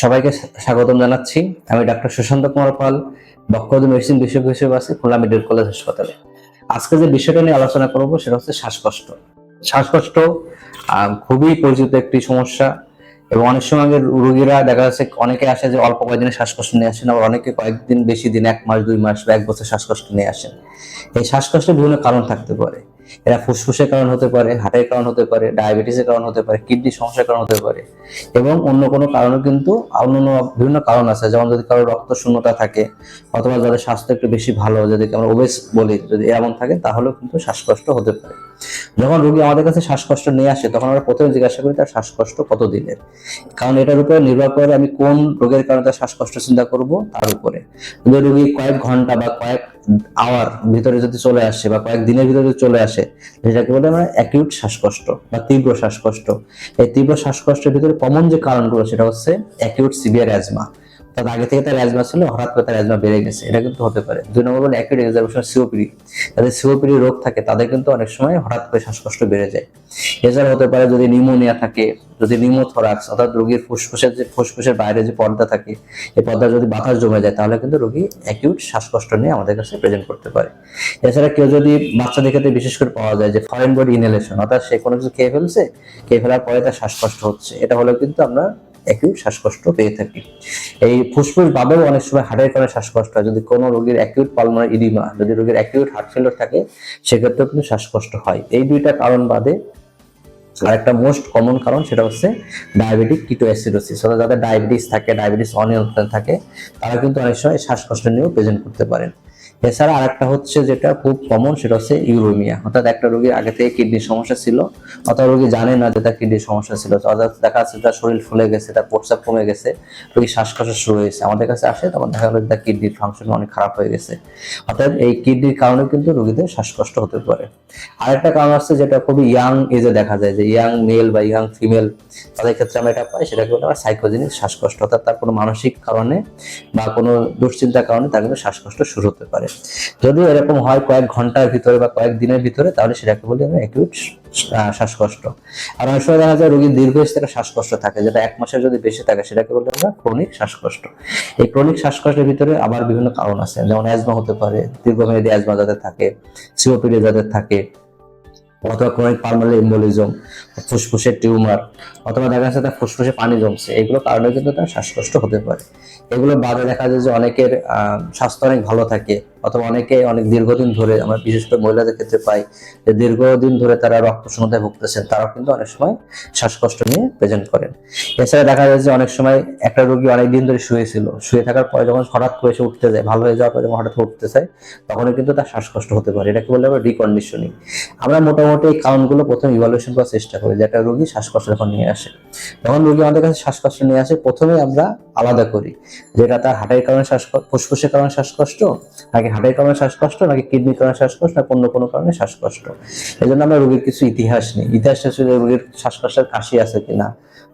সবাইকে স্বাগতম জানাচ্ছি। আমি ডাক্তার সুশান্ত কুমার পাল, বক্ষব্যাধি মেডিসিন বিশেষজ্ঞ হিসেবে আছি খুলনা মেডিকেল কলেজ হাসপাতালে। আজকে যে বিষয়টা নিয়ে আলোচনা করব সেটা হচ্ছে শ্বাসকষ্ট। শ্বাসকষ্ট খুবই পরিচিত একটি সমস্যা এবং অনেক সময় রোগীরা দেখা যাচ্ছে অনেকে আসে যে অল্প কয়েকদিনে শ্বাসকষ্ট নিয়ে আসেন, আবার অনেকে কয়েকদিন বেশি দিন 1 মাস 2 মাস বা 1 বছর শ্বাসকষ্ট নিয়ে আসেন। এই শ্বাসকষ্টের বিভিন্ন কারণ থাকতে পারে। এরা ফুসফুসের কারণ হতে পারে, হার্টের কারণ হতে পারে, ডায়াবেটিসের কারণ হতে পারে, কিডনি সমস্যার কারণ হতে পারে এবং অন্য কোনো কারণও কিন্তু অন্যান্য বিভিন্ন কারণ আছে। যেমন যদি কারো রক্ত শূন্যতা থাকে অথবা যাদের স্বাস্থ্য একটু বেশি ভালো, যদি আমরা ওবেস বলি, যদি এমন থাকে তাহলেও কিন্তু শ্বাসকষ্ট হতে পারে। যখন রোগী আমাদের কাছে শ্বাসকষ্ট নিয়ে আসে তখন আমরা প্রথমে জিজ্ঞাসা করি তার শ্বাসকষ্ট কত দিনের, কারণ এটার উপরে নির্ভর করে আমি কোন রোগের কারণে তার শ্বাসকষ্ট চিন্তা করব তার উপরে। যদি রোগী কয়েক ঘন্টা বা কয়েক আওয়ার ভিতরে যদি চলে আসে বা কয়েক দিনের ভিতরে যদি চলে আসে, যেটাকে বলে আমরা অ্যাকিউট শ্বাসকষ্ট বা তীব্র শ্বাসকষ্ট। এই তীব্র শ্বাসকষ্টের ভিতরে কমন যে কারণগুলো সেটা হচ্ছে অ্যাকিউট সিভিয়ার অ্যাজমা, তার আগে থেকে তার অ্যাজমা ছিল, হঠাৎ করে তার অ্যাজমা বেড়ে গেছে, এটা কিন্তু হতে পারে। 2 নম্বর হলো অ্যাকিউট এক্সারবেশন সিওপিডি, যাদের সিওপিডি রোগ থাকে তাদের কিন্তু অনেক সময় হঠাৎ করে শ্বাসকষ্ট বেড়ে যায়। এছাড়া হতে পারে যদি নিউমোনিয়া থাকে, যদি নিউমোথোরাক্স অর্থাৎ রোগীর ফুসফুসের বাইরে যে পর্দা থাকে এই পর্দা যদি বাতাস জমে যায় তাহলে কিন্তু রোগী অ্যাকিউট শ্বাসকষ্ট নিয়ে আমাদের কাছে প্রেজেন্ট করতে পারে। এছাড়া কেউ যদি বাচ্চাদের ক্ষেত্রে বিশেষ করে পাওয়া যায় যে ফরেন বডি ইনহেলেশন, অর্থাৎ সে কোনো কিছু খেয়ে ফেলার পরে তার শ্বাসকষ্ট হচ্ছে, এটা হলেও কিন্তু আমরা অ্যাকিউট শ্বাসকষ্ট পেয়ে থাকি। এই ফুসফুস বাদেও অনেক সময় হার্টের কারণে শ্বাসকষ্ট হয়। যদি কোনো রোগীর অ্যাকিউট পালমোনারি ইডিমা, যদি রোগীর অ্যাকিউট হার্ট ফেলিওর থাকে সেক্ষেত্রেও কিন্তু শ্বাসকষ্ট হয়। এই 2টা কারণ বাদে আরেকটা মোস্ট কমন কারণ সেটা হচ্ছে ডায়াবেটিক কিটোঅ্যাসিডোসিস, অর্থাৎ যাদের ডায়াবেটিস থাকে, ডায়াবেটিস অনিয়ন্ত্রণ থাকে, তারা কিন্তু অনেক সময় শ্বাসকষ্ট নিয়েও প্রেজেন্ট করতে পারেন। এছাড়া আরেকটা হচ্ছে যেটা খুব কমন সেটা হচ্ছে ইউরোমিয়া, অর্থাৎ একটা রোগীর আগে থেকে কিডনির সমস্যা ছিল অথবা রোগী জানে না যে তার কিডনির সমস্যা ছিল, অর্থাৎ দেখা যাচ্ছে তার শরীর ফুলে গেছে, তার প্রস্রাব কমে গেছে, রোগীর শ্বাসকষ্ট শুরু হয়েছে, আমাদের কাছে আসে তখন দেখা গেল তার কিডনির ফাংশন অনেক খারাপ হয়ে গেছে। অর্থাৎ এই কিডনির কারণে কিন্তু রোগীদের শ্বাসকষ্ট হতে পারে। আরেকটা কারণ আছে যেটা খুবই ইয়াং এজে দেখা যায়, যে ইয়াং মেল বা ইয়াং ফিমেল, তাদের ক্ষেত্রে আমরা এটা পাই, সেটাকে বলে আমরা সাইকোজেনিক শ্বাসকষ্ট, অর্থাৎ তার কোনো মানসিক কারণে বা কোনো দুশ্চিন্তার কারণে তার কিন্তু শ্বাসকষ্ট শুরু হতে পারে। যদি এরকম হয় কয়েক ঘন্টার ভিতরে বা কয়েক দিনের ভিতরে, তাহলে সেটাকে বলি আমরা অ্যাকিউট শ্বাসকষ্ট। আর অনেক সময় দেখা যায় রোগীর দীর্ঘস্থায়ী একটা শ্বাসকষ্ট থাকে, যেটা 1 মাসের যদি বেশি থাকে সেটাকে বলি আমরা ক্রনিক শ্বাসকষ্ট। এই ক্রনিক শ্বাসকষ্টের ভিতরে আবার বিভিন্ন কারণ আছে, যেমন অ্যাজমা হতে পারে, দীর্ঘমেয়াদী অ্যাজমা যাদের থাকে, সিওপিডি যাদের থাকে, অথবা ক্রনিক পালমোনারি এম্বোলিজম, ফুসফুসের টিউমার, অথবা দেখা যাচ্ছে তার ফুসফুসে পানি জমছে, এগুলো কারণে কিন্তু তার শ্বাসকষ্ট হতে পারে। এগুলো বাদে দেখা যায় যে অনেকের স্বাস্থ্য অনেক ভালো থাকে, অথবা অনেকে অনেক দীর্ঘদিন ধরে, আমরা বিশেষ করে মহিলাদের ক্ষেত্রে পাই যে দীর্ঘদিন ধরে তারা রক্তশূন্যতায় ভুগতেছেন, তারাও কিন্তু অনেক সময় শ্বাসকষ্ট নিয়ে প্রেজেন্ট করেন। এছাড়া দেখা যায় যে অনেক সময় একটা রোগী অনেকদিন ধরে শুয়ে থাকার পরে যখন হঠাৎ করে এসে উঠতে যায়, ভালো হয়ে যাওয়ার পরে যখন হঠাৎ উঠতে চায় তখনও কিন্তু তার শ্বাসকষ্ট হতে পারে, এটাকে বলে আমরা রিকন্ডিশনিং। আমরা মোটামুটি এই কারণগুলো প্রথমে ইভালুয়েশন করার চেষ্টা করি, যে একটা রোগী শ্বাসকষ্ট যখন নিয়ে আসে, যখন রোগী আমাদের কাছে শ্বাসকষ্ট নিয়ে আসে প্রথমে আমরা আলাদা করি যেটা তার হার্টের কারণে ফুসফুসের কারণে শ্বাসকষ্ট, নাকি হার্টের কারণে শ্বাসকষ্ট, নাকি কিডনির কারণে শ্বাসকষ্ট, না অন্য কোনো কারণে শ্বাসকষ্ট। এই জন্য আমরা রোগীর কিছু ইতিহাস নিই। ইতিহাসটা হচ্ছে রোগীর শ্বাসকষ্টের কাশি আছে কিনা,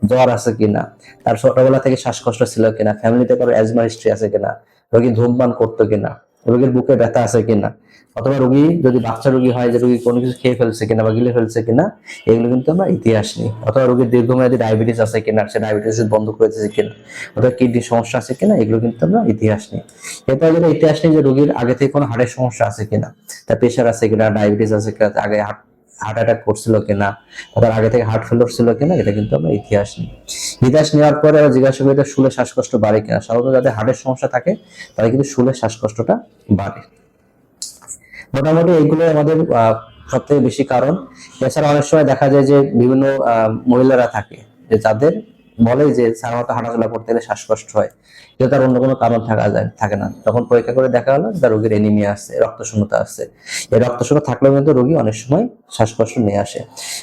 জ্বর আছে কিনা, তার ছোটবেলা থেকে শ্বাসকষ্ট ছিল কিনা, ফ্যামিলিতে কারো অ্যাজমা হিস্ট্রি আছে কিনা, রোগী ধূমপান করতো কিনা, রোগীর বুকে ব্যথা আছে কিনা, অথবা রোগী যদি বাচ্চা রোগী হয় যে রোগী কোনো কিছু খেয়ে ফেলছে কিনা বা গিলে ফেলছে কিনা, এগুলো কিন্তু আমরা ইতিহাস নিই। অথবা রোগীর দীর্ঘমেয়াদী ডায়াবেটিস আছে কিনা, সে ডায়াবেটিস বন্ধ করে দিয়েছে কিনা, অথবা কিডনির সমস্যা আছে কিনা, এগুলো কিন্তু আমরা ইতিহাস নিই। এরপর যেটা ইতিহাস নিই যে রোগীর আগে থেকে কোনো হার্টের সমস্যা আছে কিনা, তার প্রেশার আছে কিনা, ডায়াবেটিস আছে কিনা, আগে হার্ট অ্যাটাক করছিল কিনা, তার আগে থেকে হার্ট ফেলিওর ছিল কিনা, এটা কিন্তু আমরা ইতিহাস নিই। ইতিহাস নেওয়ার পরে আমরা জিজ্ঞাসা করি শুলে শ্বাসকষ্ট বাড়ে কিনা। সাধারণত যাদের হার্টের সমস্যা থাকে তাদের কিন্তু শুলে শ্বাসকষ্টটা বাড়ে। মোটামুটি এইগুলো আমাদের সবথেকে বেশি কারণ। এছাড়া অনেক সময় দেখা যায় যে বিভিন্ন মহিলারা থাকে যে যাদের বলে যে সাধারণত হাঁটাচলা করতে গেলে শ্বাসকষ্ট হয়, কিন্তু তার অন্য কোনো কারণ থাকে না। তখন পরীক্ষা করে দেখা হলো তার রোগীর এনিমিয়া আছে, রক্তশূন্যতা আছে। এই রক্তশূন্যতা থাকলেও কিন্তু রোগী অনেক সময় শ্বাসকষ্ট নিয়ে আসে।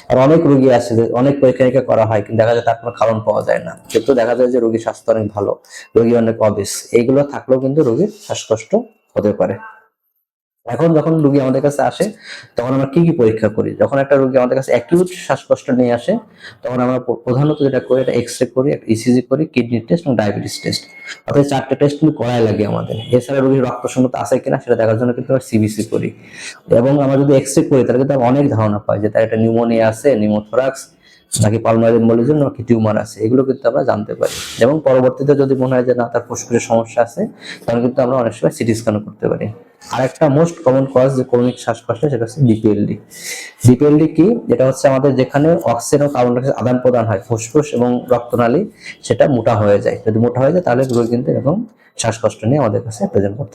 আর অনেক রোগী আছে যে অনেক পরীক্ষা নিরীক্ষা করা হয় কিন্তু দেখা যায় তার কোনো কারণ পাওয়া যায় না, কিন্তু দেখা যায় যে রোগীর স্বাস্থ্য অনেক ভালো, রোগী অনেক অবেস, এইগুলো থাকলেও কিন্তু রোগীর শ্বাসকষ্ট হতে পারে। এখন যখন রোগী আমাদের কাছে আসে তখন আমরা কি কি পরীক্ষা করি? যখন একটা রোগী আমাদের কাছে অ্যাকিউট শ্বাসকষ্ট নিয়ে আসে তখন আমরা প্রধানত যেটা করি, এটা এক্সরে করি, একটা ইসিজি করি, কিডনি টেস্ট এবং ডায়াবেটিস টেস্ট, অর্থাৎ 4টে টেস্ট কিন্তু করাই লাগে আমাদের। এছাড়া রোগীর রক্তশূন্যতা আছে কিনা সেটা দেখার জন্য কিন্তু আমরা সিবিসি করি, এবং আমরা যদি এক্সরে করি তাহলে কিন্তু অনেক ধারণা পাই যে তার একটা নিউমোনিয়া আছে, নিউমোথোরাক্স, নাকি পালমোনারি এমবোলিজম নাকি টিউমার আছে, এগুলো কিন্তু আমরা জানতে পারি। এবং পরবর্তীতে যদি মনে হয় যে না তার ফুসফুসের সমস্যা আছে, তখন কিন্তু আমরা অনেক সময় সিটি স্ক্যানও করতে পারি। আর একটা মোস্ট কমন কজ যে ক্রনিক শ্বাসকষ্ট, সেটা হচ্ছে ডিপিএলডি। ডিপিএলডি কি? যেটা হচ্ছে আমাদের যেখানে অক্সিজেন ও কার্বন ডাই অক্সাইড আদান প্রদান হয় ফুসফুস এবং রক্তনালী, সেটা মোটা হয়ে যায়। যদি মোটা হয়ে যায় তাহলে রোগী কিন্তু এরকম শ্বাসকষ্ট নিয়ে আমাদের কাছে প্রেজেন্ট করতে